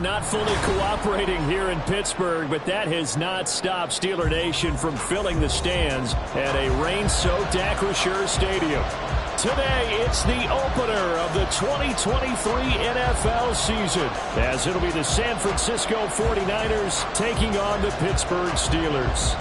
Not fully cooperating here in Pittsburgh, but that has not stopped Steeler Nation from filling the stands at a rain-soaked Acrisure Stadium. Today, it's the opener of the 2023 NFL season, as it'll be the San Francisco 49ers taking on the Pittsburgh Steelers.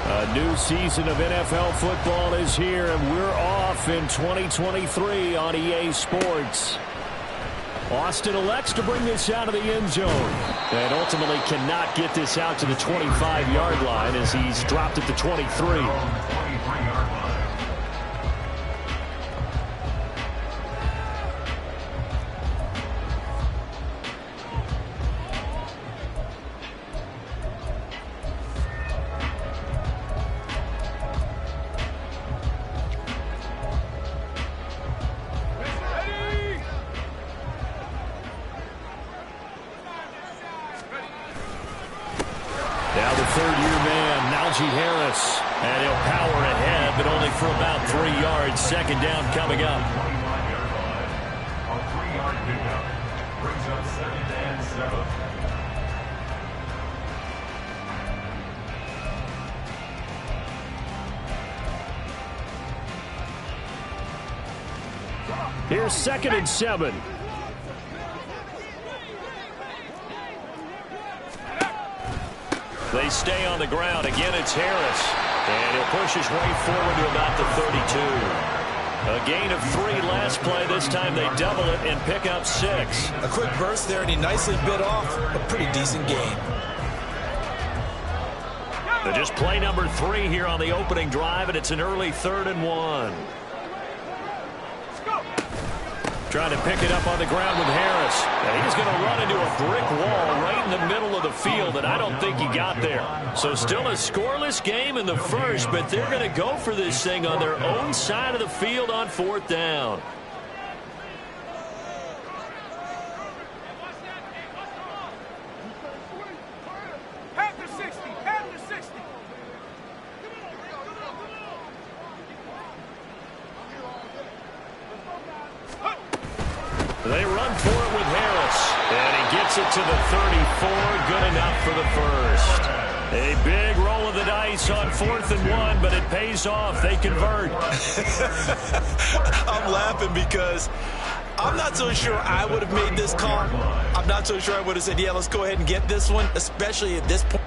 A new season of NFL football is here, and we're off in 2023 on EA Sports. Austin elects to bring this out of the end zone, and ultimately cannot get this out to the 25-yard line as he's dropped at the 23. Now the third-year man, Najee Harris, and he'll power ahead, but only for about 3 yards. Second down coming up. A 3-yard pickup brings up 2nd and 7. Here's 2nd and 7. They stay on the ground. Again, it's Harris. And he'll push his way forward to about the 32. A gain of 3 last play. This time they double it and pick up 6. A quick burst there, and he nicely bit off a pretty decent gain. So just play number 3 here on the opening drive, and it's an early 3rd and 1. Trying to pick it up on the ground with Harris. And he's going to run into a brick wall right in the middle of the field, and I don't think he got there. So still a scoreless game in the first, but they're going to go for this thing on their own side of the field on 4th down. They run for it with Harris, and he gets it to the 34. Good enough for the first. A big roll of the dice on 4th and 1, but it pays off. They convert. I'm laughing because I'm not so sure I would have made this call. I'm not so sure I would have said, yeah, let's go ahead and get this one, especially at this point.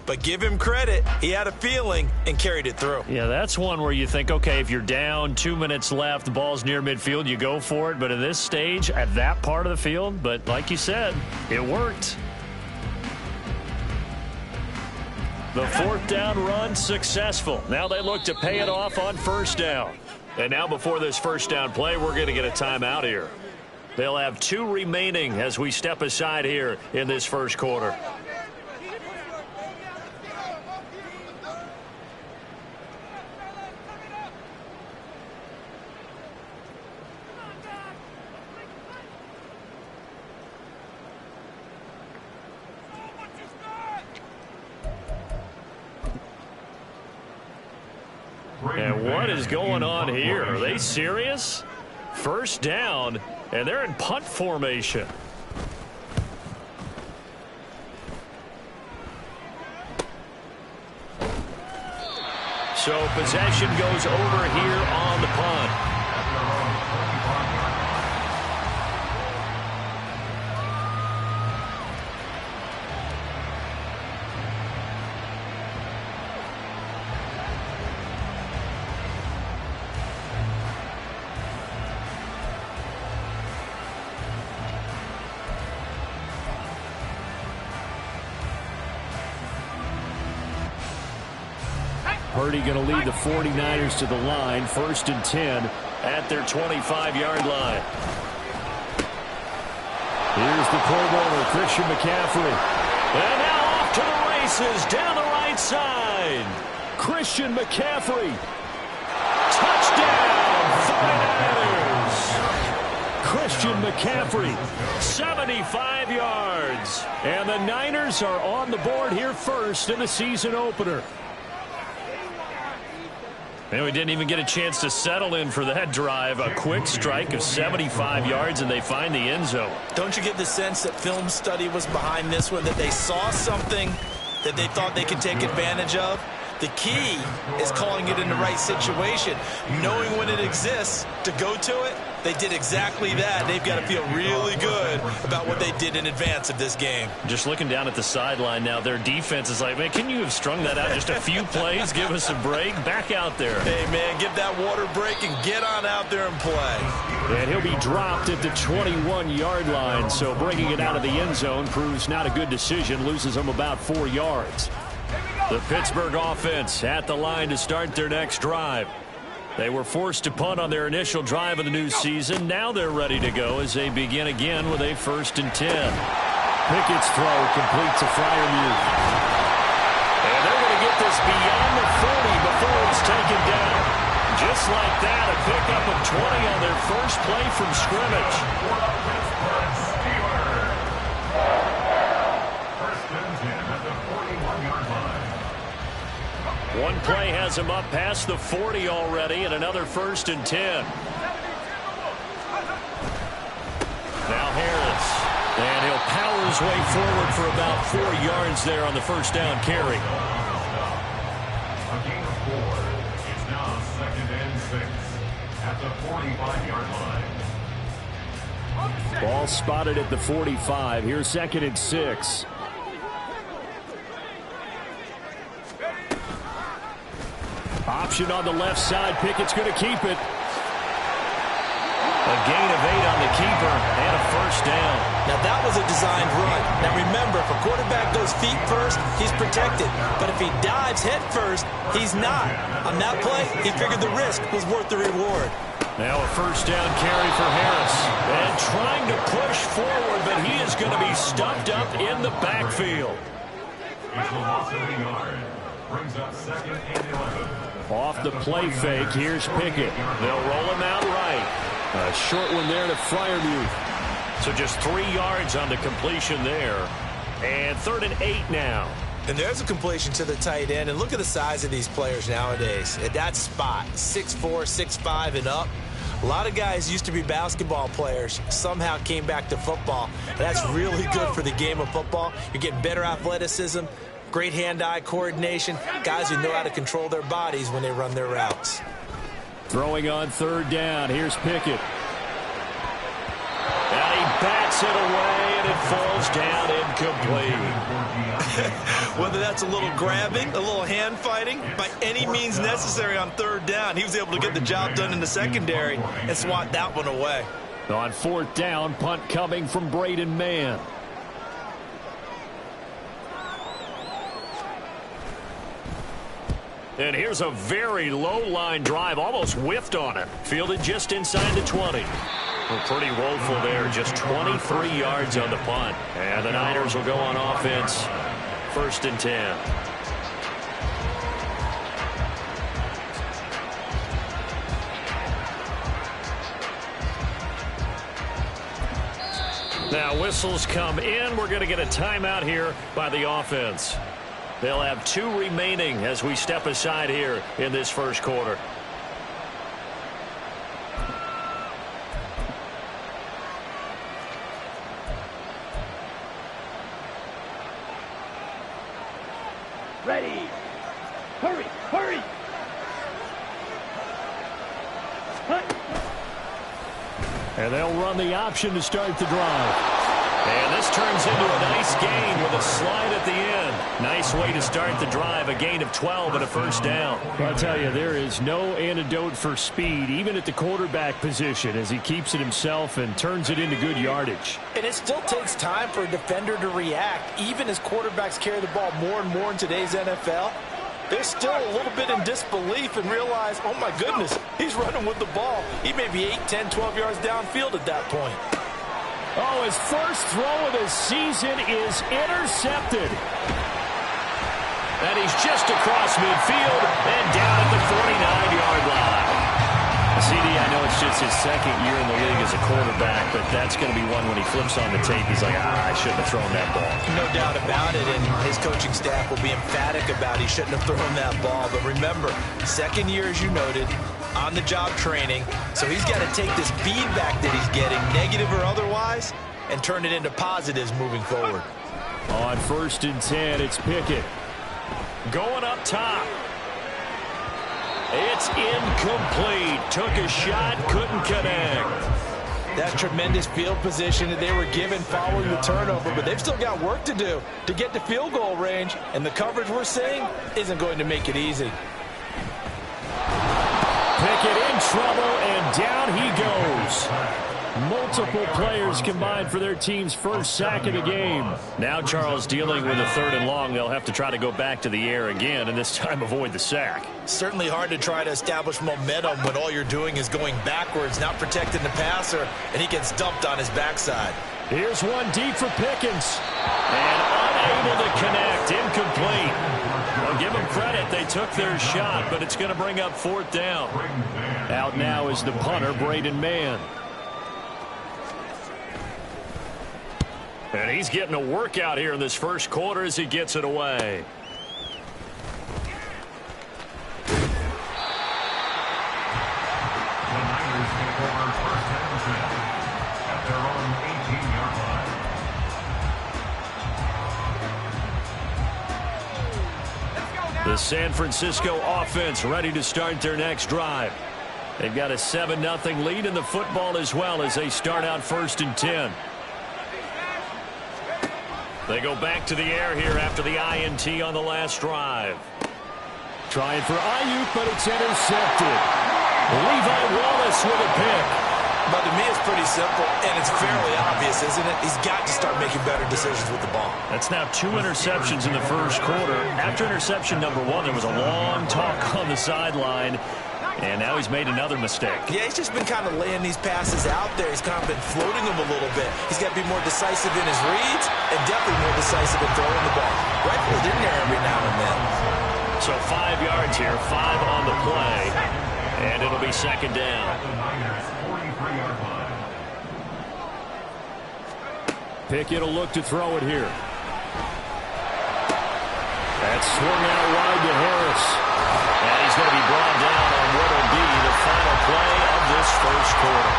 But give him credit. He had a feeling and carried it through. Yeah, that's one where you think, okay, if you're down, 2 minutes left, the ball's near midfield, you go for it. But at this stage, at that part of the field, but like you said, it worked. The 4th down run successful. Now they look to pay it off on 1st down. And now before this 1st down play, we're going to get a timeout here. They'll have 2 remaining as we step aside here in this first quarter. And what is going on here? Are they serious? 1st down, and they're in punt formation. So possession goes over here on the punt. Purdy going to lead the 49ers to the line. 1st and 10 at their 25-yard line. Here's the Pro Bowler, Christian McCaffrey. And now off to the races down the right side. Christian McCaffrey. Touchdown, 49ers. Christian McCaffrey, 75 yards. And the Niners are on the board here first in the season opener. And we didn't even get a chance to settle in for that drive. A quick strike of 75 yards, and they find the end zone. Don't you get the sense that film study was behind this one, that they saw something that they thought they could take advantage of? The key is calling it in the right situation, knowing when it exists to go to it. They did exactly that. They've got to feel really good about what they did in advance of this game. Just looking down at the sideline now, their defense is like, man, can you have strung that out just a few plays? Give us a break. Back out there. Hey, man, give that water break and get on out there and play. And he'll be dropped at the 21-yard line, so bringing it out of the end zone proves not a good decision. Loses them about 4 yards. The Pittsburgh offense at the line to start their next drive. They were forced to punt on their initial drive of the new season. Now they're ready to go as they begin again with a 1st and 10. Pickett's throw complete to Freiermuth. And they're going to get this beyond the 40 before it's taken down. Just like that, a pickup of 20 on their first play from scrimmage. One play has him up past the 40 already, and another 1st and 10. Now Harris. And he'll power his way forward for about 4 yards there on the first down carry. A gain of 4. It's now 2nd and 6 at the 45-yard line. Ball spotted at the 45. Here's 2nd and 6. Option on the left side. Pickett's going to keep it. A gain of 8 on the keeper and a first down. Now, that was a designed run. Now, remember, if a quarterback goes feet first, he's protected. But if he dives head first, he's not. On that play, he figured the risk was worth the reward. Now a first down carry for Harris. And trying to push forward, but he is going to be stuffed up in the backfield. It's a loss of a yard. Brings up 2nd and 11. Off the play fake, here's Pickett. They'll roll him out right. A short one there to Freiermuth. So just 3 yards on the completion there. And 3rd and 8 now. And there's a completion to the tight end. And look at the size of these players nowadays. At that spot, 6'4", 6'5", and up. A lot of guys used to be basketball players, somehow came back to football. And that's really good for the game of football. You're getting better athleticism, great hand-eye coordination, guys who know how to control their bodies when they run their routes. Throwing on 3rd down. Here's Pickett. And he bats it away, and it falls down incomplete. Whether that's a little grabbing, a little hand fighting, by any means necessary on 3rd down, he was able to get the job done in the secondary and swat that one away. On 4th down, punt coming from Braden Mann. And here's a very low line drive, almost whiffed on it. Fielded just inside the 20. Well, pretty woeful there, just 23 yards on the punt. And the Niners will go on offense, 1st and 10. Now whistles come in. We're going to get a timeout here by the offense. They'll have 2 remaining as we step aside here in this first quarter. Ready. Hurry, hurry. And they'll run the option to start the drive. And this turns into a nice gain with a slide at the end. Nice way to start the drive, a gain of 12 and a first down. I'll tell you, there is no antidote for speed, even at the quarterback position, as he keeps it himself and turns it into good yardage. And it still takes time for a defender to react, even as quarterbacks carry the ball more and more in today's NFL. They're still a little bit in disbelief and realize, oh my goodness, he's running with the ball. He may be 8, 10, 12 yards downfield at that point. Oh, his first throw of the season is intercepted. And he's just across midfield and down at the 49-yard line. CD, I know it's just his second year in the league as a quarterback, but that's going to be one when he flips on the tape. He's like, I shouldn't have thrown that ball. No doubt about it, and his coaching staff will be emphatic about he shouldn't have thrown that ball. But remember, second year, as you noted, on-the-job training, so he's got to take this feedback that he's getting, negative or otherwise, and turn it into positives moving forward. On 1st and 10, it's Pickett. Going up top. It's incomplete. Took a shot, couldn't connect. That's tremendous field position that they were given following the turnover, but they've still got work to do to get to field goal range, and the coverage we're seeing isn't going to make it easy. Pickett in trouble, and down he goes. Multiple players combined for their team's first sack of the game. Now Charles dealing with a 3rd and long. They'll have to try to go back to the air again, and this time avoid the sack. Certainly hard to try to establish momentum when all you're doing is going backwards, not protecting the passer, and he gets dumped on his backside. Here's one deep for Pickens. And unable to connect, incomplete. Well, give them credit. They took their shot, but it's going to bring up 4th down. Out now is the punter, Braden Mann. And he's getting a workout here in this first quarter as he gets it away. The Niners take over 1st and 10 at their own 18-yard line. The San Francisco offense ready to start their next drive. They've got a 7-0 lead in the football as well as they start out 1st and 10. They go back to the air here after the INT on the last drive. Trying for Ayuk, but it's intercepted. Levi Wallace with a pick. But to me, it's pretty simple, and it's fairly obvious, isn't it? He's got to start making better decisions with the ball. That's now 2 interceptions in the first quarter. After interception number 1, there was a long talk on the sideline. And now he's made another mistake. Yeah, he's just been kind of laying these passes out there. He's kind of been floating them a little bit. He's got to be more decisive in his reads and definitely more decisive in throwing the ball. Rifle it in there every now and then. So 5 yards here, 5 on the play. And it'll be 2nd down. The Niners 43-yard line. Pickett will look to throw it here. That's swung out wide to Harris. And he's going to be brought down on what will be the final play of this first quarter.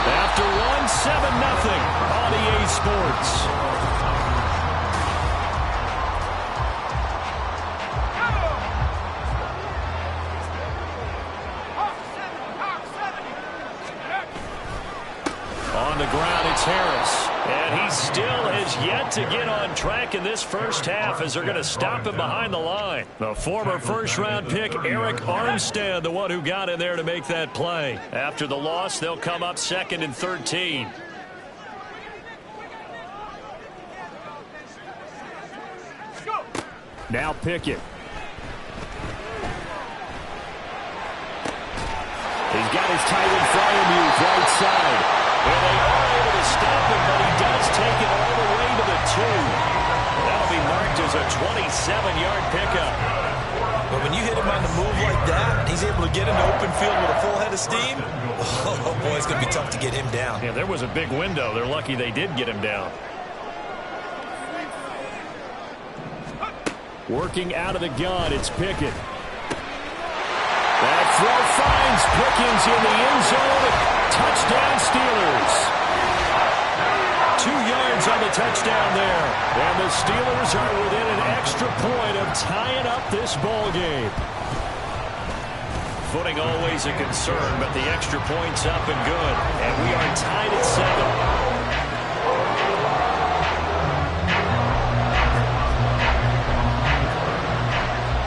After 1-7-0 on EA Sports. On the ground, it's Harris. And he still has yet to get on track in this first half as they're going to stop him behind the line. The former first-round pick, Eric Armstead, the one who got in there to make that play. After the loss, they'll come up 2nd and 13. Now Pickett. He's got his tight end Freiermuth right side. And they are able to stop him, but he does take it all the way to the 2. That'll be marked as a 27-yard pickup. But when you hit him on the move like that, he's able to get into open field with a full head of steam. Oh, boy, it's going to be tough to get him down. Yeah, there was a big window. They're lucky they did get him down. Working out of the gun, it's Pickett. That throw finds Pickens in the end zone. Touchdown Steelers. 2 yards on the touchdown there. And the Steelers are within an extra point of tying up this ball game. Footing always a concern, but the extra point's up and good. And we are tied at 7.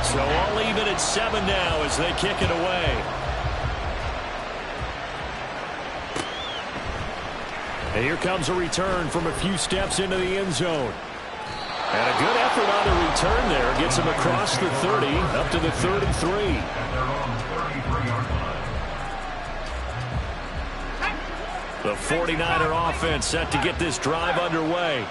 So all even at 7 now as they kick it away. And here comes a return from a few steps into the end zone. And a good effort on the return there. Gets him across the 30, up to the 33. The 49er offense set to get this drive underway.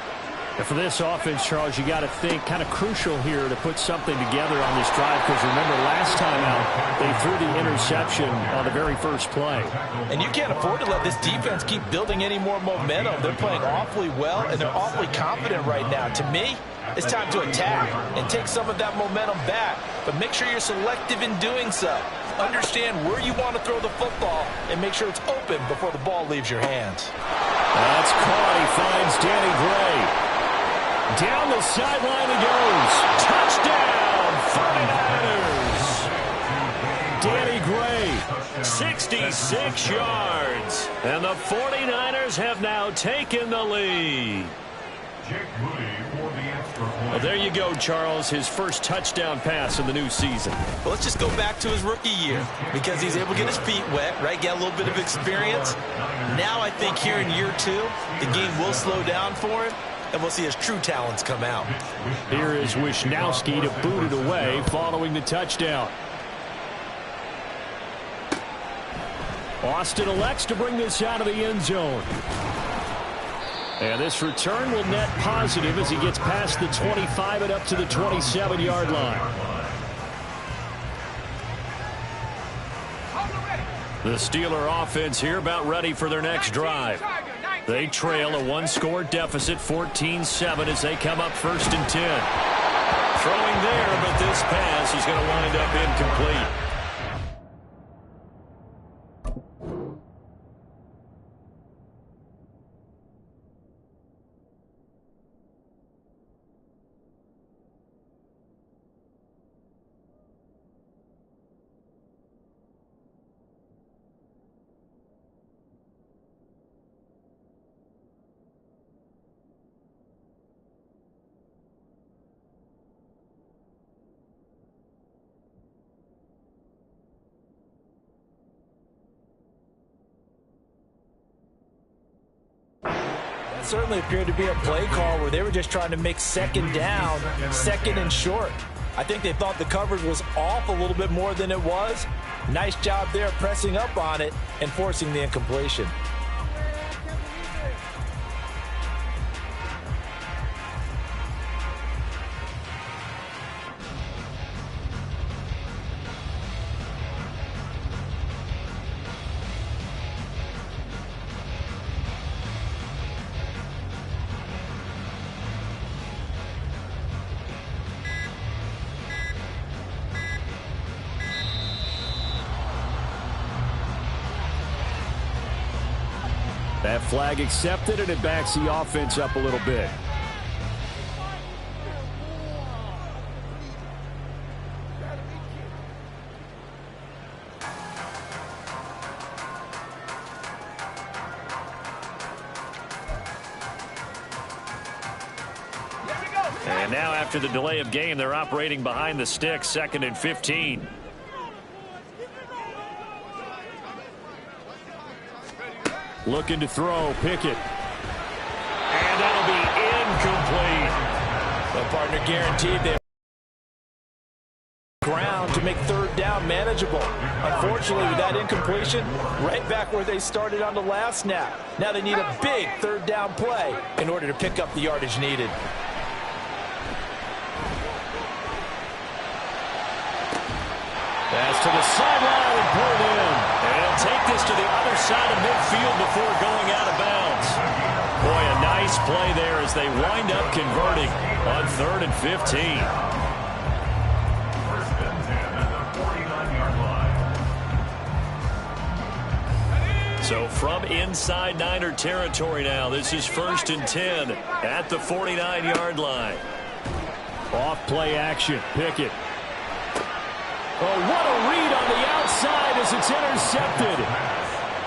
And for this offense, Charles, you got to think kind of crucial here to put something together on this drive, because remember last time out they threw the interception on the very first play. And you can't afford to let this defense keep building any more momentum. They're playing awfully well, and they're awfully confident right now. To me, it's time to attack and take some of that momentum back, but make sure you're selective in doing so. Understand where you want to throw the football and make sure it's open before the ball leaves your hands. That's caught. He finds Danny Gray. Down the sideline he goes. Touchdown, 49ers. Danny Gray, 66 yards. And the 49ers have now taken the lead. Well, there you go, Charles. His first touchdown pass in the new season. Well, let's just go back to his rookie year, because he's able to get his feet wet, right? Get a little bit of experience. Now I think here in year 2, the game will slow down for him, and we'll see his true talents come out. Here is Wisnowski to boot it away following the touchdown. Austin elects to bring this out of the end zone. And this return will net positive as he gets past the 25 and up to the 27-yard line. The Steeler offense here about ready for their next drive. They trail a one-score deficit, 14-7, as they come up 1st and 10. Throwing there, but this pass is going to wind up incomplete. Certainly appeared to be a play call where they were just trying to make 2nd down, 2nd and short. I think they thought the coverage was off a little bit more than it was. Nice job there pressing up on it and forcing the incompletion. That flag accepted, and it backs the offense up a little bit. And now after the delay of game, they're operating behind the sticks, 2nd and 15. Looking to throw, Pickett. And that'll be incomplete. The partner guaranteed they ground to make 3rd down manageable. Unfortunately, with that incompletion, right back where they started on the last snap. Now they need a big 3rd down play in order to pick up the yardage needed. Pass to the sideline and pulled in. And he'll take this to the other side of midfield before going out of bounds. Boy, a nice play there as they wind up converting on 3rd and 15. First and 10 at the 49-yard line. So from inside Niner territory now, this is 1st and 10 at the 49-yard line. Off play action, Pickett. Oh, what a read on the outside. as it's intercepted.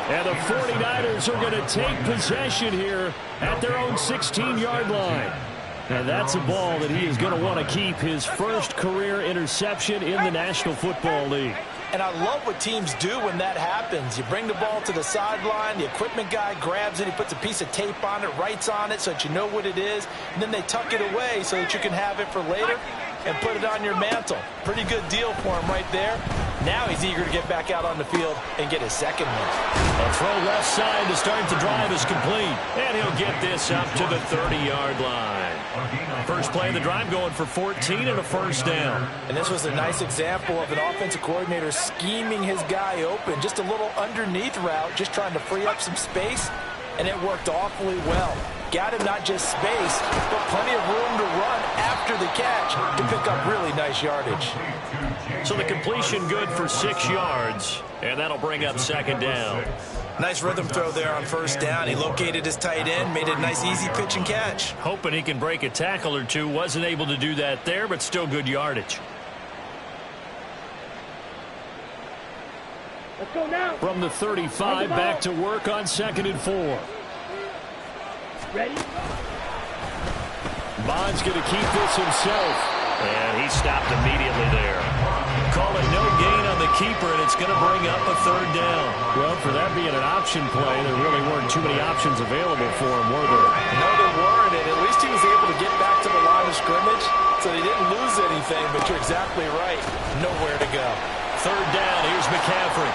And the 49ers are going to take possession here at their own 16-yard line. And that's a ball that he is going to want to keep, his first career interception in the National Football League. And I love what teams do when that happens. You bring the ball to the sideline, the equipment guy grabs it, he puts a piece of tape on it, writes on it so that you know what it is, and then they tuck it away so that you can have it for later and put it on your mantle. Pretty good deal for him right there. Now he's eager to get back out on the field and get his second one. A throw left side to start the drive is complete. And he'll get this up to the 30-yard line. First play of the drive going for 14 and a first down. And this was a nice example of an offensive coordinator scheming his guy open. Just a little underneath route, just trying to free up some space. And it worked awfully well. Got him not just space, but plenty of room to run after the catch to pick up really nice yardage. So the completion good for 6 yards, and that'll bring up second down. Nice rhythm throw there on first down. He located his tight end, made it a nice easy pitch and catch. Hoping he can break a tackle or two. Wasn't able to do that there, but still good yardage. Let's go now. From the 35, back to work on 2nd and 4. Ready? Bond's going to keep this himself. And he stopped immediately there. Call it no gain on the keeper, and it's going to bring up a third down. Well, for that being an option play, there really weren't too many options available for him, were there? No, there weren't, and at least he was able to get back to the line of scrimmage, so he didn't lose anything, but you're exactly right. Nowhere to go. Third down, here's McCaffrey.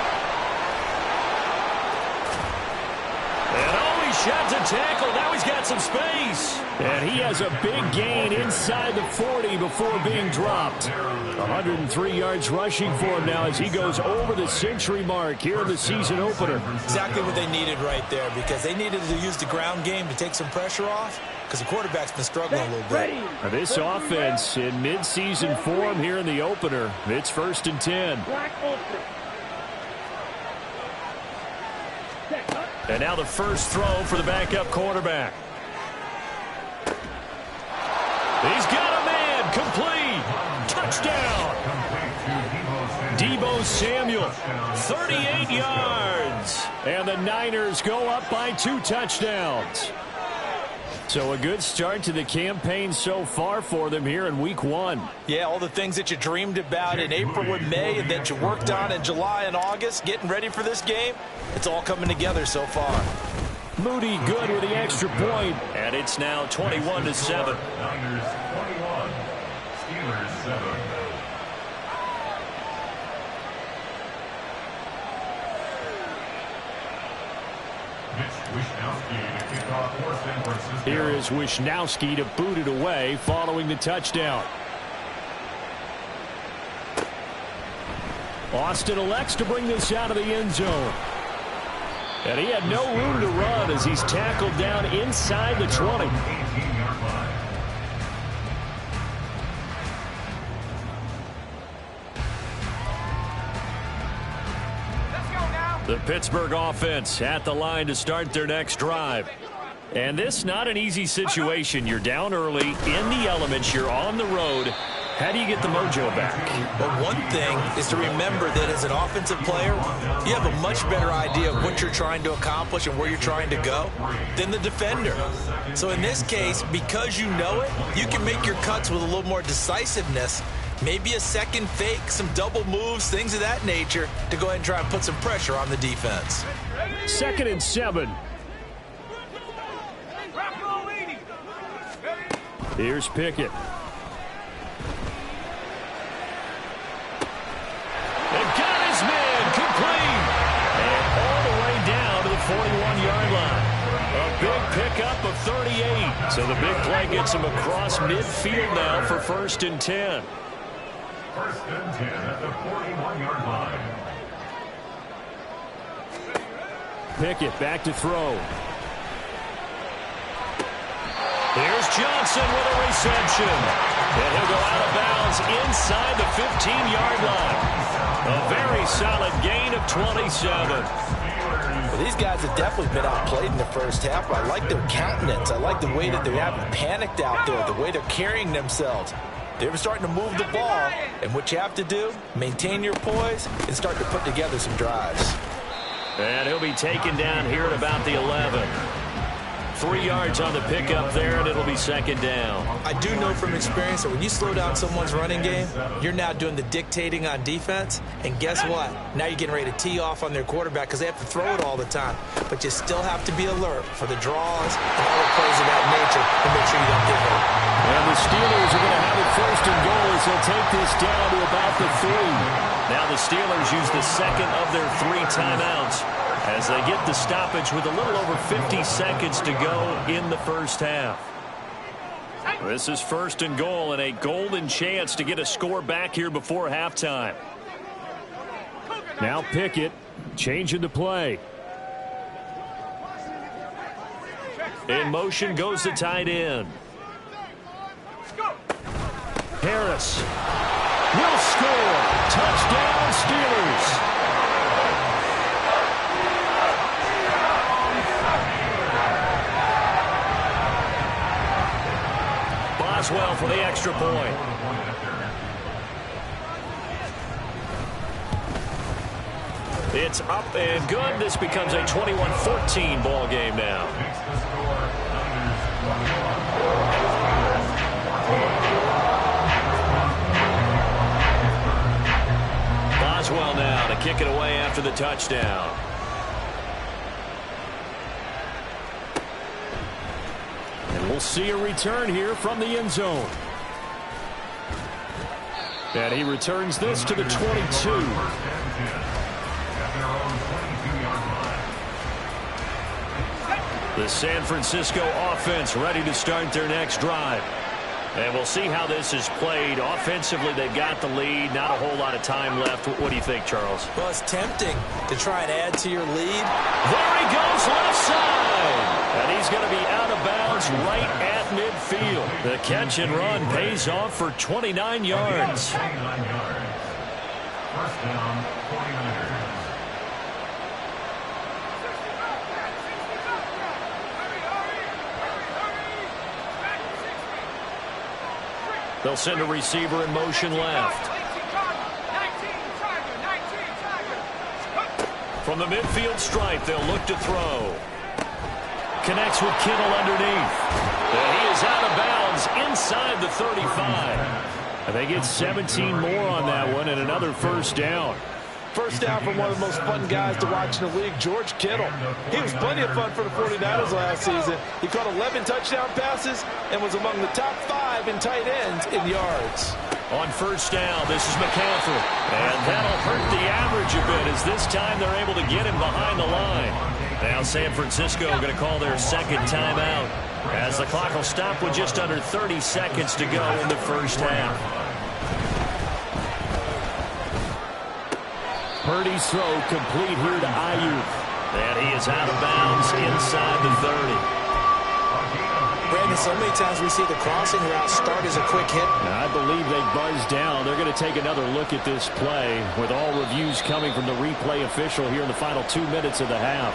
And he shot to tackle. Now he's got some space. And he has a big gain inside the 40 before being dropped. 103 yards rushing for him now as he goes over the century mark here in the season opener. Exactly what they needed right there, because they needed to use the ground game to take some pressure off, because the quarterback's been struggling a little bit. Now this offense in mid-season form here in the opener. It's 1st and 10. And now the first throw for the backup quarterback. He's got a man. Complete. Touchdown. Deebo Samuel. 38 yards. And the Niners go up by 2 touchdowns. So a good start to the campaign so far for them here in week 1. Yeah, all the things that you dreamed about in April and May and that you worked on in July and August, getting ready for this game, it's all coming together so far. Moody good with the extra point. And it's now 21-7. Niners 21, Steelers 7. Here is Wishnowsky to boot it away following the touchdown. Austin elects to bring this out of the end zone. And he had no room to run as he's tackled down inside the 20. The Pittsburgh offense at the line to start their next drive. And this not an easy situation. You're down early, in the elements, you're on the road. How do you get the mojo back? Well, one thing is to remember that as an offensive player, you have a much better idea of what you're trying to accomplish and where you're trying to go than the defender. So in this case, because you know it, you can make your cuts with a little more decisiveness. Maybe a second fake, some double moves, things of that nature to go ahead and try and put some pressure on the defense. 2nd and 7. Here's Pickett. They've got his man complete. And all the way down to the 41-yard line. A big pickup of 38. So the big play gets him across midfield now for 1st and 10. 1st and 10 at the 41-yard line. Pickett back to throw. Here's Johnson with a reception. And he'll go out of bounds inside the 15-yard line. A very solid gain of 27. Well, these guys have definitely been outplayed in the first half. I like their countenance. I like the way that they haven't panicked out there, the way they're carrying themselves. They were starting to move the ball, and what you have to do, maintain your poise and start to put together some drives. And he'll be taken down here at about the 11. 3 yards on the pickup there, and it'll be second down. I do know from experience that when you slow down someone's running game, you're now doing the dictating on defense, and guess what? Now you're getting ready to tee off on their quarterback because they have to throw it all the time. But you still have to be alert for the draws and other plays of that nature to make sure you don't get hurt. And the Steelers are going to have it first and goal as they'll take this down to about the 3. Now the Steelers use the second of their 3 timeouts as they get the stoppage with a little over 50 seconds to go in the first half. This is first and goal and a golden chance to get a score back here before halftime. Now Pickett changing the play. In motion goes the tight end. Harris will score. Touchdown Steelers. Boswell for the extra point. It's up and good. This becomes a 21-14 ball game now. Boswell now to kick it away after the touchdown. And we'll see a return here from the end zone. And he returns this to the 22. The San Francisco offense ready to start their next drive. And we'll see how this is played. Offensively, they've got the lead. Not a whole lot of time left. What do you think, Charles? Well, it's tempting to try and add to your lead. There he goes, left side. And he's going to be out of bounds right at midfield. The catch and run pays off for 29 yards. 29 yards. First down, 49ers. They'll send a receiver in motion left. From the midfield stripe, they'll look to throw. Connects with Kittle underneath. And he is out of bounds inside the 35. And they get 17 more on that one and another first down. First down from one of the most fun guys to watch in the league, George Kittle. He was plenty of fun for the 49ers last season. He caught 11 touchdown passes and was among the top 5 in tight ends in yards. On first down, this is McCaffrey. And that'll hurt the average a bit as this time they're able to get him behind the line. Now San Francisco going to call their second timeout as the clock will stop with just under 30 seconds to go in the first half. Purdy's throw complete here to Ayuk. And he is out of bounds inside the 30. Brandon, so many times we see the crossing route start as a quick hit. Now, I believe they buzzed down. They're going to take another look at this play with all reviews coming from the replay official here in the final 2 minutes of the half.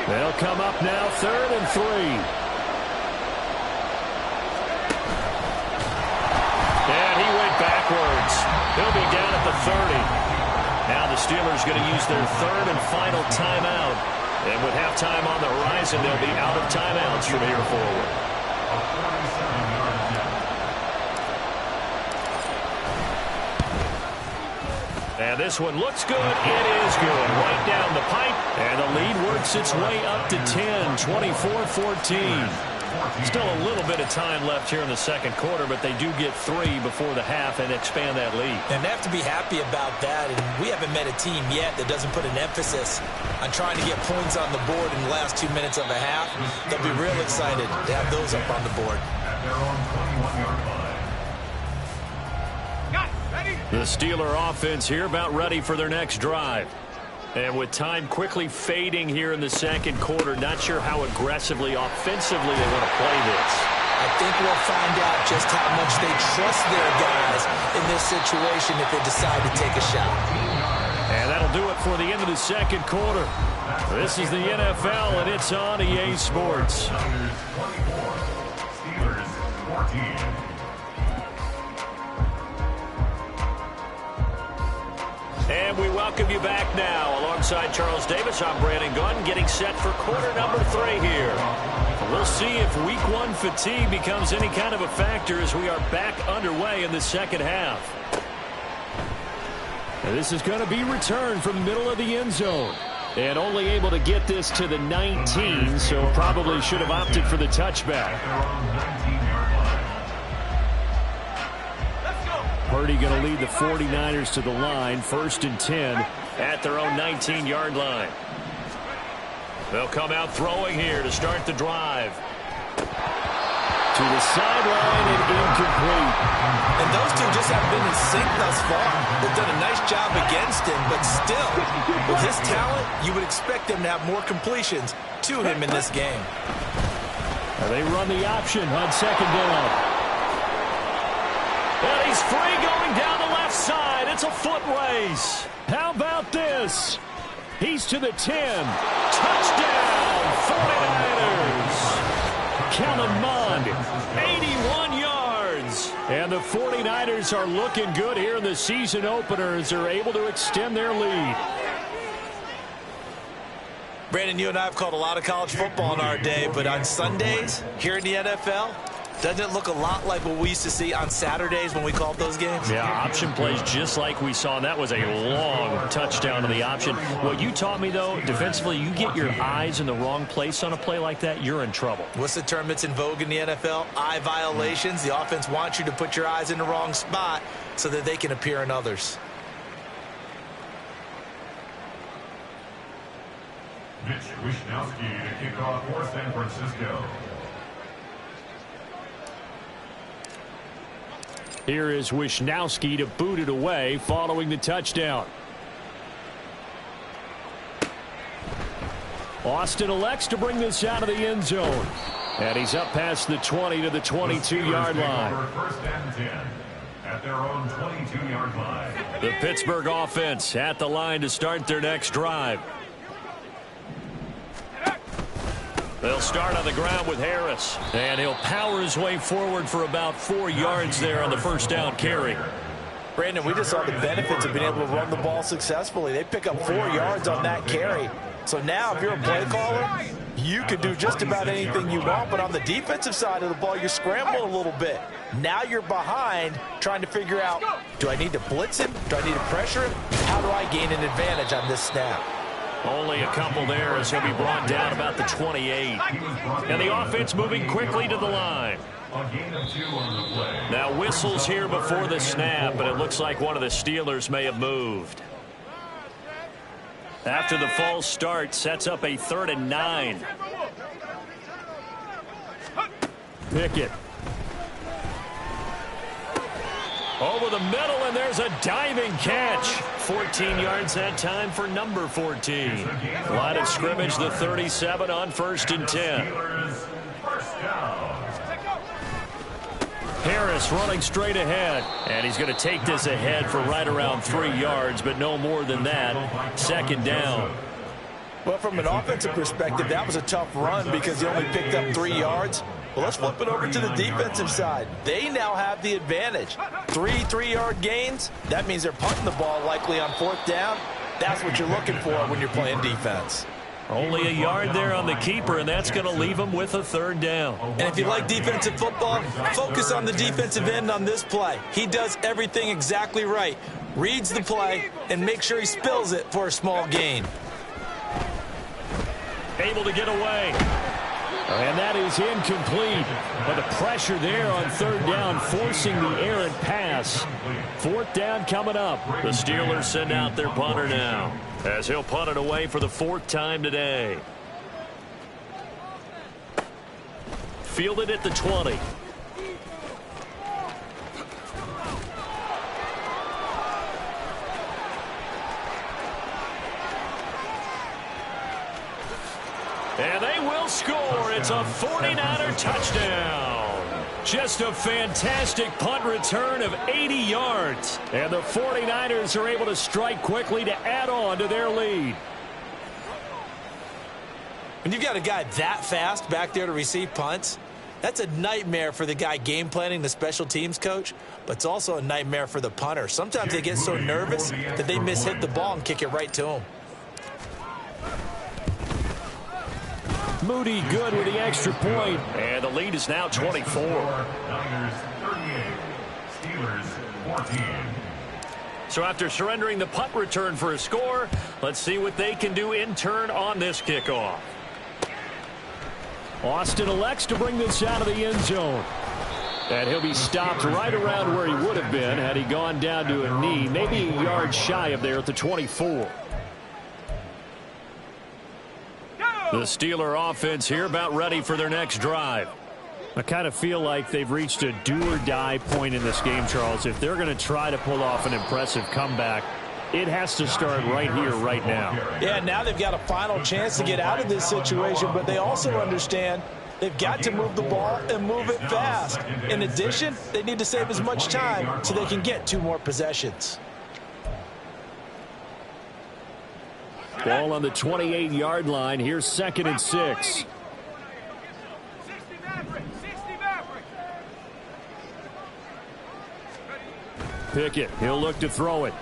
They'll come up now, 3rd and 3. Backwards. He'll be down at the 30. Now the Steelers going to use their 3rd and final timeout. And with halftime on the horizon, they'll be out of timeouts from here forward. And this one looks good. It is good. Right down the pipe. And the lead works its way up to 10, 24-14. Still a little bit of time left here in the second quarter, but they do get 3 before the half and expand that lead. And they have to be happy about that. And we haven't met a team yet that doesn't put an emphasis on trying to get points on the board in the last 2 minutes of a half. They'll be real excited to have those up on the board. At their own 21-yard line. The Steeler offense here about ready for their next drive. And with time quickly fading here in the second quarter, not sure how aggressively, offensively they want to play this. I think we'll find out just how much they trust their guys in this situation if they decide to take a shot. And that'll That'll do it for the end of the second quarter. This is the NFL, and it's on EA Sports. And we welcome you back now. Alongside Charles Davis, I'm Brandon Gunn, getting set for quarter number 3 here. We'll see if week 1 fatigue becomes any kind of a factor as we are back underway in the second half. And this is going to be returned from the middle of the end zone. And only able to get this to the 19, so probably should have opted for the touchback. Purdy going to lead the 49ers to the line, 1st and 10 at their own 19-yard line. They'll come out throwing here to start the drive. To the sideline and incomplete. And those two just haven't been in sync thus far. They've done a nice job against him, but still, with his talent, you would expect them to have more completions to him in this game. They run the option on 2nd down. And he's free going down the left side. It's a foot race. How about this? He's to the 10. Touchdown, 49ers. Kellen Mond, 81 yards. And the 49ers are looking good here in the season opener as they're able to extend their lead. Brandon, you and I have called a lot of college football in our day, but on Sundays here in the NFL, doesn't it look a lot like what we used to see on Saturdays when we called those games? Yeah, option plays just like we saw. And that was a long touchdown to the option. What you taught me, though, defensively, you get your eyes in the wrong place on a play like that, you're in trouble. What's the term that's in vogue in the NFL? Eye violations. The offense wants you to put your eyes in the wrong spot so that they can appear in others. Mitch Wishnowsky to kick off for San Francisco. Here is Wishnowsky to boot it away following the touchdown. Austin elects to bring this out of the end zone. And he's up past the 20 to the 22-yard line. 1st and 10 at their own 22-yard line. The Pittsburgh offense at the line to start their next drive. They'll start on the ground with Harris. And he'll power his way forward for about 4 yards there on the first down carry. Brandon, we just saw the benefits of being able to run the ball successfully. They pick up 4 yards on that carry. So now if you're a play caller, you can do just about anything you want. But on the defensive side of the ball, you're scrambling a little bit. Now you're behind trying to figure out, do I need to blitz him? Do I need to pressure him? How do I gain an advantage on this snap? Only a couple there as he'll be brought down about the 28. And the offense moving quickly to the line. Now whistles here before the snap, but it looks like one of the Steelers may have moved. After the false start, sets up a 3rd and 9. Pickett. Over the middle, and there's a diving catch. 14 yards that time for number 14. Line of scrimmage, the 37 on 1st and 10. Harris running straight ahead. And he's going to take this ahead for right around 3 yards, but no more than that. 2nd down. Well, from an offensive perspective, that was a tough run because he only picked up 3 yards. Well, let's flip it over to the defensive side. They now have the advantage. 3 3-yard gains. That means they're punting the ball likely on 4th down. That's what you're looking for when you're playing defense. Only a yard there on the keeper, and that's going to leave him with a 3rd down. And if you like defensive football, focus on the defensive end on this play. He does everything exactly right. Reads the play and makes sure he spills it for a small gain. Able to get away. And that is incomplete. But the pressure there on 3rd down, forcing the errant pass. 4th down coming up. The Steelers send out their punter now, as he'll punt it away for the 4th time today. Fielded at the 20. And they will score. It's a 49er touchdown. Just a fantastic punt return of 80 yards. And the 49ers are able to strike quickly to add on to their lead. When you've got a guy that fast back there to receive punts, that's a nightmare for the guy game planning, the special teams coach, but it's also a nightmare for the punter. Sometimes they get so nervous that they mishit the ball and kick it right to him. Moody good with the extra point. And the lead is now 24. Niners 38, Steelers 14. So after surrendering the punt return for a score, let's see what they can do in turn on this kickoff. Austin elects to bring this out of the end zone. And he'll be stopped right around where he would have been had he gone down to a knee, maybe a yard shy of there at the 24. The Steeler offense here about ready for their next drive. I kind of feel like they've reached a do-or-die point in this game, Charles. If they're going to try to pull off an impressive comeback, it has to start right here, right now. Yeah, now they've got a final chance to get out of this situation, but they also understand they've got to move the ball and move it fast. In addition, they need to save as much time so they can get 2 more possessions. Ball on the 28-yard line. Here's 2nd and 6. Pickett, he'll look to throw it.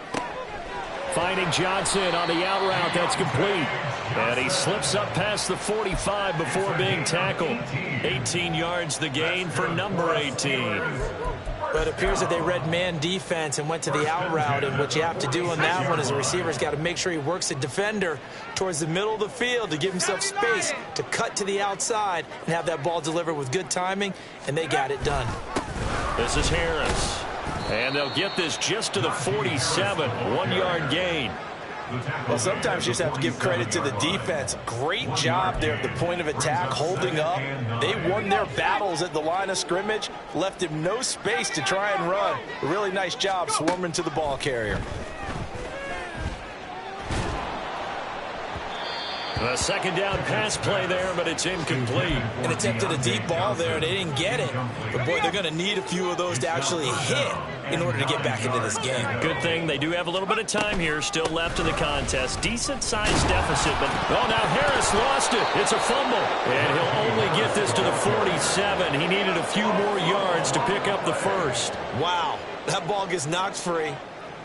Finding Johnson on the out route. That's complete. And he slips up past the 45 before being tackled. 18 yards the gain for number 18. But it appears that they read man defense and went to the out route, and what you have to do on that one is the receiver's got to make sure he works the defender towards the middle of the field to give himself space to cut to the outside and have that ball delivered with good timing, and they got it done. This is Harris. And they'll get this just to the 47, 1-yard gain. Well, sometimes you just have to give credit to the defense. Great job there at the point of attack, holding up. They won their battles at the line of scrimmage, left him no space to try and run. A really nice job swarming to the ball carrier. A 2nd down pass play there, but it's incomplete. An attempt at a deep ball there, they didn't get it. But, boy, they're going to need a few of those to actually hit in order to get back into this game. Good thing they do have a little bit of time here still left in the contest. Decent-sized deficit, but oh, now Harris lost it. It's a fumble. And he'll only get this to the 47. He needed a few more yards to pick up the first. Wow, that ball gets knocked free,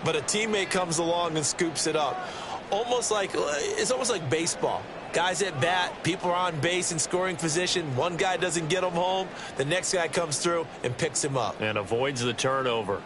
but a teammate comes along and scoops it up. It's almost like baseball. Guys at bat, people are on base in scoring position. One guy doesn't get him home. The next guy comes through and picks him up. And avoids the turnover.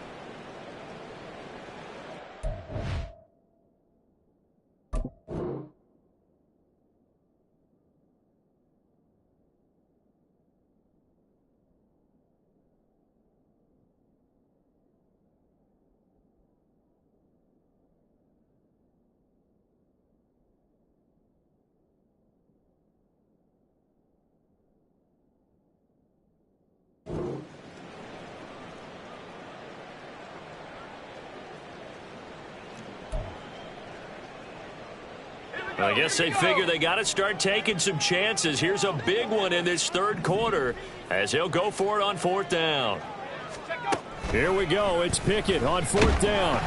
I guess they figure they got to start taking some chances. Here's a big one in this 3rd quarter as he'll go for it on 4th down. Here we go. It's Pickett on 4th down.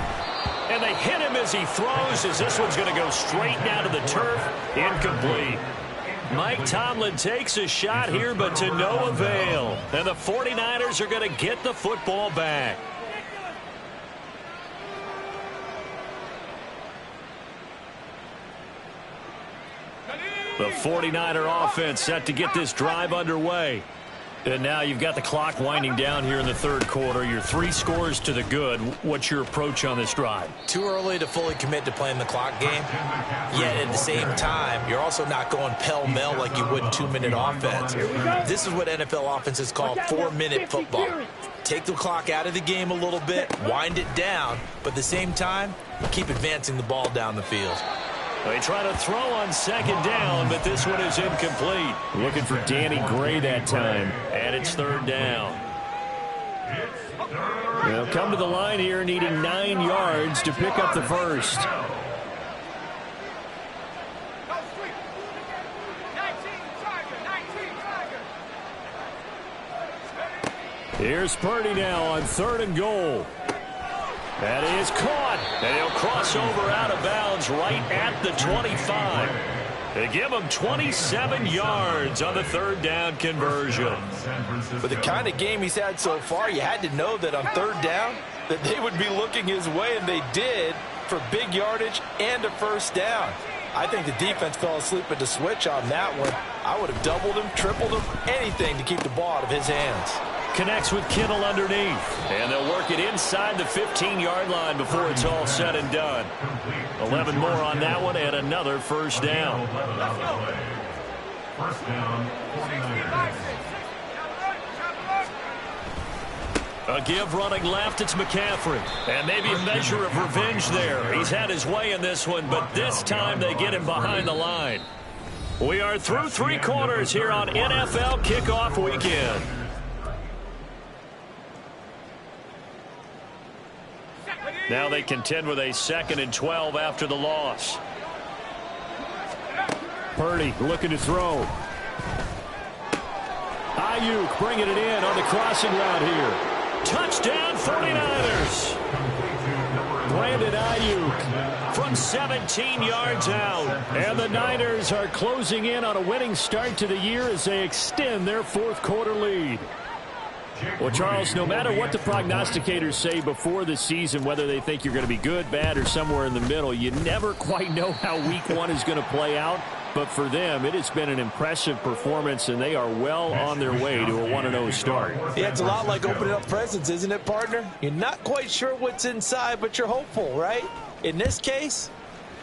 And they hit him as he throws, as this one's going to go straight down to the turf. Incomplete. Mike Tomlin takes a shot here, but to no avail. And the 49ers are going to get the football back. The 49er offense set to get this drive underway. And now you've got the clock winding down here in the 3rd quarter. Your 3 scores to the good. What's your approach on this drive? Too early to fully commit to playing the clock game. Yet at the same time, you're also not going pell-mell like you would in 2-minute offense. This is what NFL offenses call 4-minute football. Take the clock out of the game a little bit, wind it down, but at the same time, keep advancing the ball down the field. They try to throw on 2nd down, but this one is incomplete. Looking for Danny Gray that time. And it's 3rd down. They'll come to the line here needing 9 yards to pick up the first. Here's Purdy now on 3rd and goal. That is caught, and he'll cross over out of bounds right at the 25. They give him 27 yards on the 3rd down conversion. With the kind of game he's had so far, you had to know that on 3rd down that they would be looking his way, and they did, for big yardage and a 1st down. I think the defense fell asleep at the switch on that one. I would have doubled him, tripled him, anything to keep the ball out of his hands. Connects with Kittle underneath, and they'll work it inside the 15-yard line before it's all said and done. 11 more on that one, and another 1st down. 1st down, 49ers. A give running left, it's McCaffrey. And maybe a measure of revenge there. He's had his way in this one, but this time they get him behind the line. We are through 3 quarters here on NFL Kickoff Weekend. Now they contend with a 2nd and 12 after the loss. Purdy looking to throw. Ayuk bringing it in on the crossing route here. Touchdown 49ers. Brandon Ayuk from 17 yards out. And the Niners are closing in on a winning start to the year as they extend their 4th quarter lead. Well, Charles, no matter what the prognosticators say before the season, whether they think you're going to be good, bad, or somewhere in the middle, you never quite know how week 1 is going to play out. But for them, it has been an impressive performance, and they are well on their way to a 1-0 start. Yeah, it's a lot like opening up presents, isn't it, partner? You're not quite sure what's inside, but you're hopeful, right? In this case,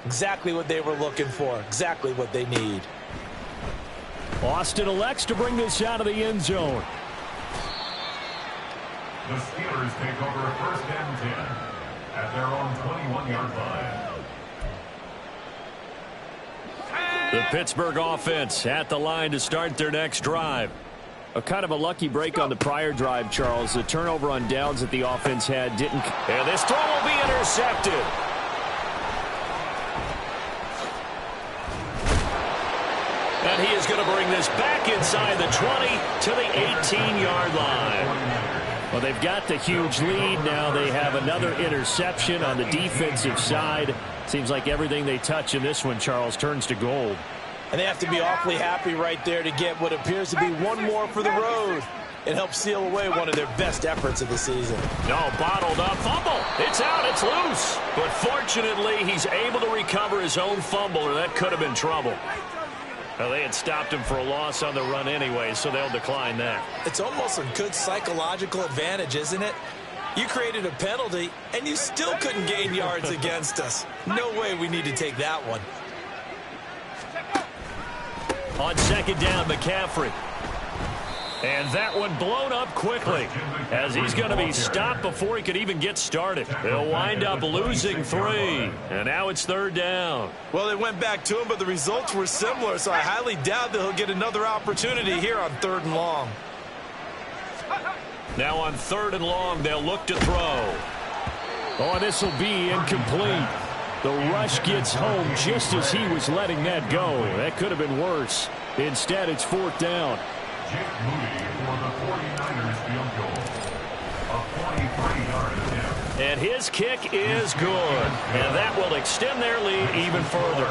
exactly what they were looking for, exactly what they need. Austin elects to bring this out of the end zone. The Steelers take over 1st and 10 at their own 21-yard line. The Pittsburgh offense at the line to start their next drive. A kind of a lucky break on the prior drive, Charles. The turnover on downs that the offense had didn't. And this throw will be intercepted. And he is going to bring this back inside the 20 to the 18-yard line. Well, they've got the huge lead. Now they have another interception on the defensive side. Seems like everything they touch in this one, Charles, turns to gold. And they have to be awfully happy right there to get what appears to be one more for the road. It helps seal away one of their best efforts of the season. No, bottled up fumble. It's out. It's loose. But fortunately, he's able to recover his own fumble, or that could have been trouble. Well, they had stopped him for a loss on the run anyway, so they'll decline that. It's almost a good psychological advantage, isn't it? You created a penalty, and you still couldn't gain yards against us. No way we need to take that one. On 2nd down, McCaffrey. And that one blown up quickly as he's going to be stopped before he could even get started. He'll wind up losing 3. And now it's 3rd down. Well, they went back to him, but the results were similar, so I highly doubt that he'll get another opportunity here on 3rd and long. Now on 3rd and long, they'll look to throw. Oh, this will be incomplete. The rush gets home just as he was letting that go. That could have been worse. Instead, it's 4th down. Jake Moody for the 49ers field goal. A 43-yard attempt. And his kick is good. And that will extend their lead even further.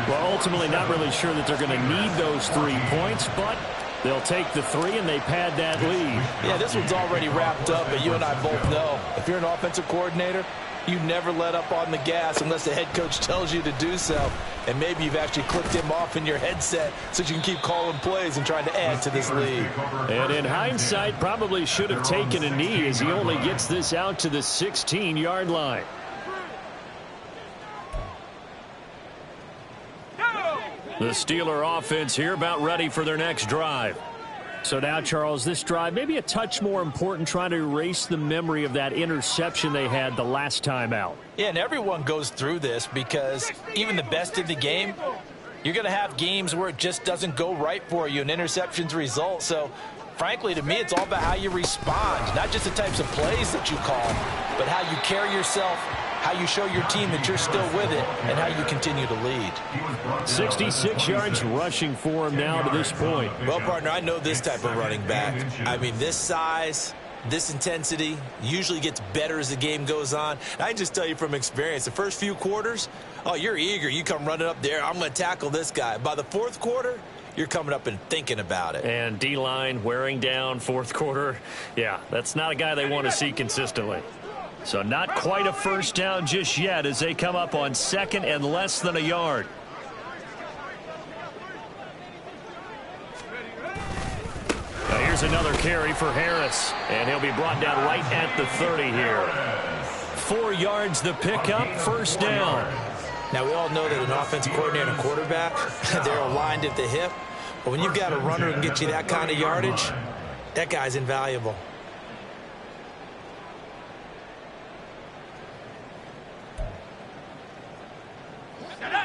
Well, ultimately, not really sure that they're going to need those 3 points, but they'll take the 3 and they pad that lead. Yeah, this one's already wrapped up, but you and I both know if you're an offensive coordinator, you never let up on the gas unless the head coach tells you to do so. And maybe you've actually clicked him off in your headset so you can keep calling plays and trying to add to this lead. And in hindsight, probably should have taken a knee as he only gets this out to the 16-yard line. The Steeler offense here about ready for their next drive. So now, Charles, this drive maybe a touch more important, trying to erase the memory of that interception they had the last time out. Yeah, and everyone goes through this because even the best in the game, you're going to have games where it just doesn't go right for you and interceptions result. So, frankly, to me, it's all about how you respond, not just the types of plays that you call, but how you carry yourself, how you show your team that you're still with it, and how you continue to lead. 66 yards rushing for him now to this point. Well, partner, I know this type of running back. I mean, this size, This intensity usually gets better as the game goes on. And I can just tell you from experience, the first few quarters, oh, you're eager. You come running up there, I'm going to tackle this guy. By the fourth quarter, you're coming up and thinking about it. And D-line wearing down fourth quarter. Yeah, that's not a guy they want to see consistently. So not quite a first down just yet as they come up on second and less than a yard. Now here's another carry for Harris, and he'll be brought down right at the 30 here. 4 yards the pickup, first down. Now, we all know that an offensive coordinator and a quarterback, they're aligned at the hip. But when you've got a runner who can get you that kind of yardage, that guy's invaluable.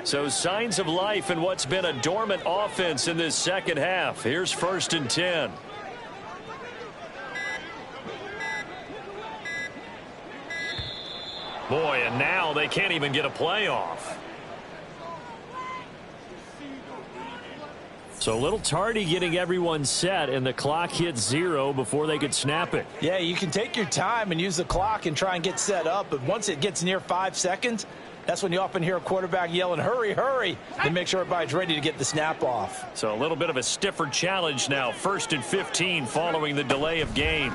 So signs of life in what's been a dormant offense in this second half. Here's 1st and 10. Boy, and now they can't even get a play off. So a little tardy getting everyone set, and the clock hits 0 before they could snap it. Yeah, you can take your time and use the clock and try and get set up, but once it gets near 5 seconds, that's when you often hear a quarterback yelling, hurry, hurry, and make sure everybody's ready to get the snap off. So a little bit of a stiffer challenge now, 1st and 15 following the delay of game.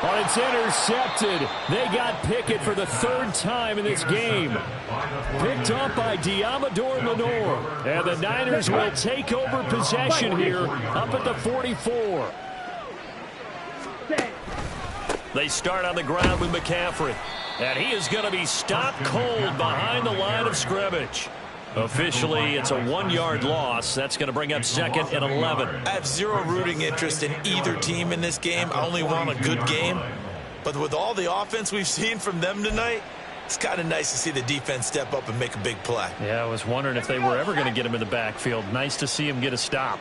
Oh, it's intercepted. They got Pickett for the 3rd time in this game. Picked up by Diamador Lenore. And the Niners will take over possession here up at the 44. They start on the ground with McCaffrey. And he is going to be stopped cold behind the line of scrimmage. Officially, it's a 1-yard loss. That's going to bring up 2nd and 11. I have zero rooting interest in either team in this game. I only want a good game. But with all the offense we've seen from them tonight, it's kind of nice to see the defense step up and make a big play. Yeah, I was wondering if they were ever going to get him in the backfield. Nice to see him get a stop.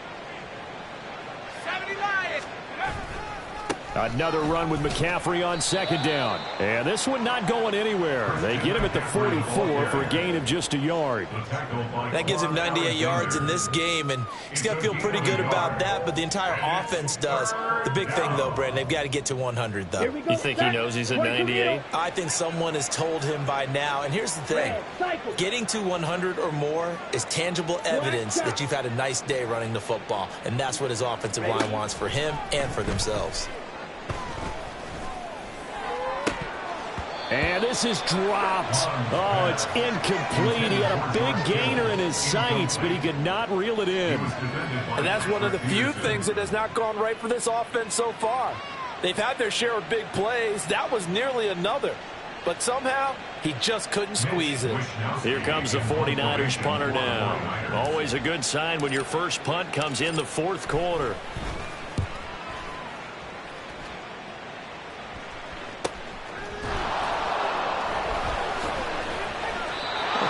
Another run with McCaffrey on 2nd down. And this one not going anywhere. They get him at the 44 for a gain of just a yard. That gives him 98 yards in this game, and he's got to feel pretty good about that, but the entire offense does. The big thing, though, Brandon, they've got to get to 100, though. You think he knows he's at 98? I think someone has told him by now. And here's the thing. Getting to 100 or more is tangible evidence that you've had a nice day running the football, and that's what his offensive line wants for him and for themselves. And this is dropped. Oh, it's incomplete. He had a big gainer in his sights, but he could not reel it in. And that's one of the few things that has not gone right for this offense so far. They've had their share of big plays. That was nearly another. But somehow, he just couldn't squeeze it. Here comes the 49ers punter now. Always a good sign when your first punt comes in the 4th quarter.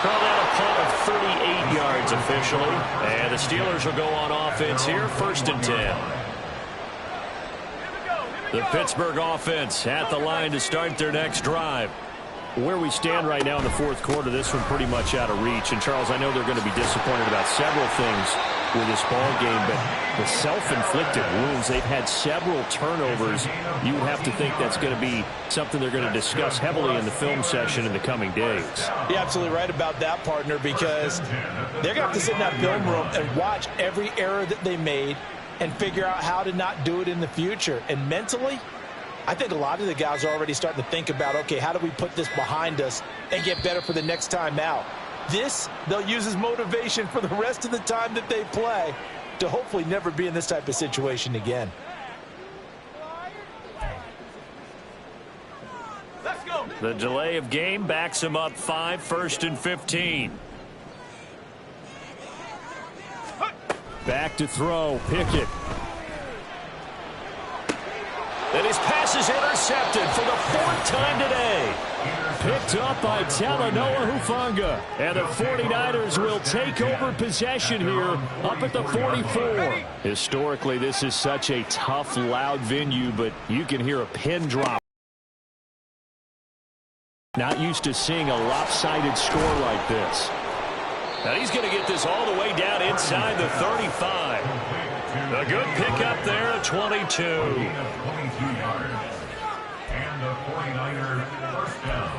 Call that a punt of 38 yards officially. And the Steelers will go on offense here, 1st and 10. The Pittsburgh offense at the line to start their next drive. Where we stand right now in the 4th quarter, this one pretty much out of reach. And, Charles, I know they're going to be disappointed about several things with this ball game, but the self-inflicted wounds, they've had several turnovers. You would have to think that's going to be something they're going to discuss heavily in the film session in the coming days. You're absolutely right about that, partner, because they're going to have to sit in that film room and watch every error that they made and figure out how to not do it in the future. And mentally, I think a lot of the guys are already starting to think about, okay, how do we put this behind us and get better for the next time out? This, they'll use as motivation for the rest of the time that they play to hopefully never be in this type of situation again. Let's go. The delay of game backs him up 5, 1st and 15. Back to throw, Pickett. And his pass is intercepted for the 4th time today. Picked up by Talanoa Hufanga. And the 49ers will take over possession here up at the 44. Historically, this is such a tough, loud venue, but you can hear a pin drop. Not used to seeing a lopsided score like this. Now he's going to get this all the way down inside the 35. A good pickup there at 22. A gain of 22 yards. And the 49ers first down.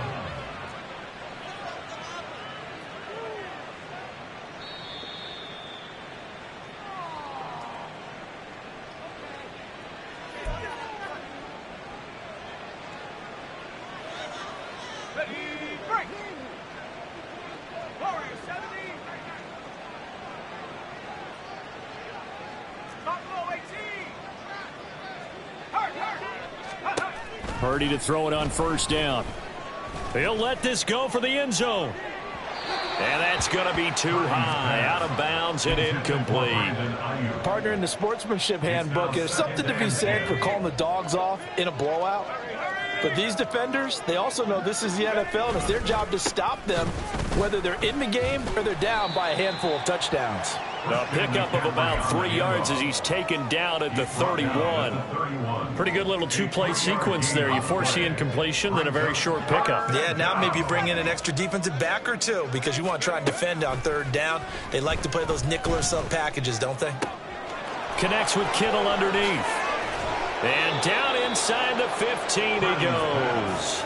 Purdy to throw it on first down. He'll let this go for the end zone. And that's going to be too high, out of bounds and incomplete. Partner, in the sportsmanship handbook, there's something to be said for calling the dogs off in a blowout. But these defenders, they also know this is the NFL, and it's their job to stop them, whether they're in the game or they're down by a handful of touchdowns. A pickup of about 3 yards as he's taken down at the 31. Pretty good little two-play sequence there. You force the incompletion, then a very short pickup. Yeah, now maybe bring in an extra defensive back or two because you want to try and defend on third down. They like to play those nickel or sub packages, don't they? Connects with Kittle underneath. And down inside the 15 he goes.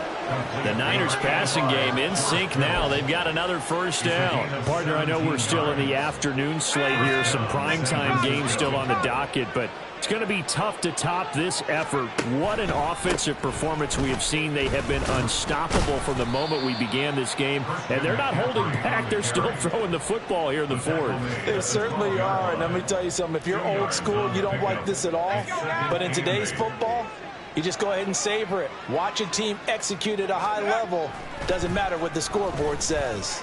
The Niners passing game in sync now. They've got another first down. Partner, I know we're still in the afternoon slate here. Some primetime games still on the docket, but it's going to be tough to top this effort. What an offensive performance we have seen. They have been unstoppable from the moment we began this game, and they're not holding back. They're still throwing the football here in the fourth. They certainly are, and let me tell you something. If you're old school, you don't like this at all, but in today's football, you just go ahead and savor it. Watch a team execute at a high level. Doesn't matter what the scoreboard says.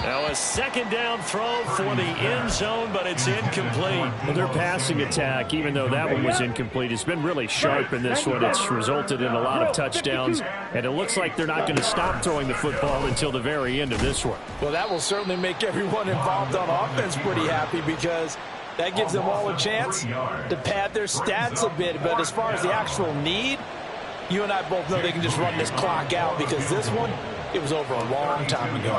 Now a second down throw for the end zone, but it's incomplete. Well, their passing attack, even though that one was incomplete, has been really sharp in this one. It's resulted in a lot of touchdowns, and it looks like they're not going to stop throwing the football until the very end of this one. Well, that will certainly make everyone involved on offense pretty happy because that gives them all a chance to pad their stats a bit. But as far as the actual need, you and I both know they can just run this clock out because this one, it was over a long time ago.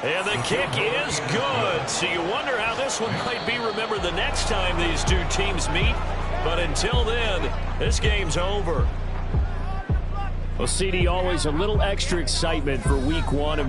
And the kick is good. So you wonder how this one might be remembered the next time these two teams meet. But until then, this game's over. Well, CD, always a little extra excitement for week one.